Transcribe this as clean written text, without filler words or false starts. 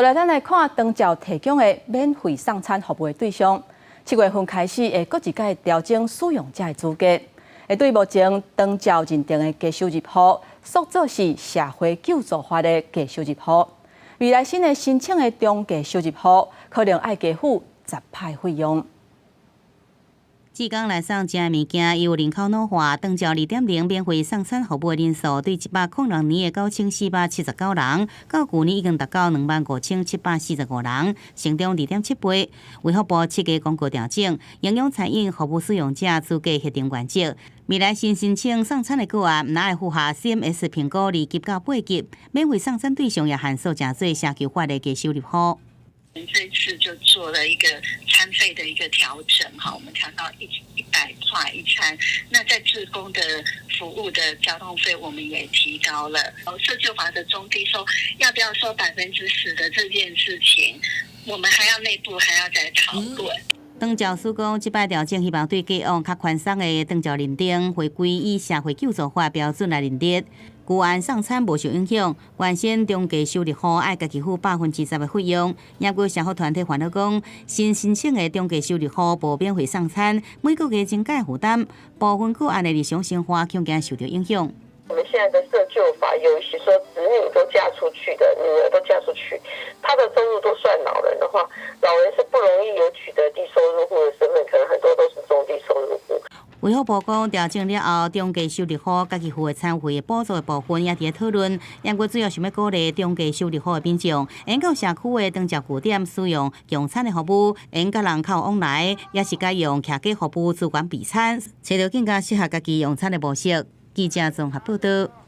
再来，咱来看长照提供的免费送餐服务的对象，7月份开始会搁一届调整使用者的资格，会对目前长照认定的低收入户缩做是社会救助法的低收入户。未来新的申请的中低收入户可能要加付10派费用。志工来送食物件，由人口老化，长照2.0免费送餐服务的人数，对106年的9479人，到去年已经达到25745人，成长2.7倍。卫福部7月公告调整营养餐饮服务使用者资格协定原则，未来新申请送餐的个案，若会符合 CMS 评估2级到8级，免费送餐对象也限数真多社求法的低收入户。这次就做了一个餐费的一个调整，哈，我们调到100块一餐。那在志工的服务的交通费，我们也提高了。社救法的中低收要不要收10%的这件事情，我们还要内部还要再讨论。长照施工即摆调整，希望对过往较宽松的长照认定，回归以社会救助法标准来认定。旧案送餐无受影响，原先中低收入户爱家己付10%的费用。也有社福团体烦恼讲，新申请的中低收入户无免费送餐，每个月增加负担，部分个案的日常生活恐惊受到影响。我们现在的社救法有一些说子女都嫁出去的，女儿都嫁出去，他的收入都算老人的话，老人是不容易有取得低收入户的身份，可能很多都是中低收入户。卫福部讲调整了后，中低收入户家己付的餐费补助的部分也伫讨论。因为主要想要鼓励中低收入户的民众，沿到社区的长照据点使用用餐的服务，沿甲人口往来，也是改用客家服务资源备餐，找到更加适合家己用餐的模式。记者综合报道。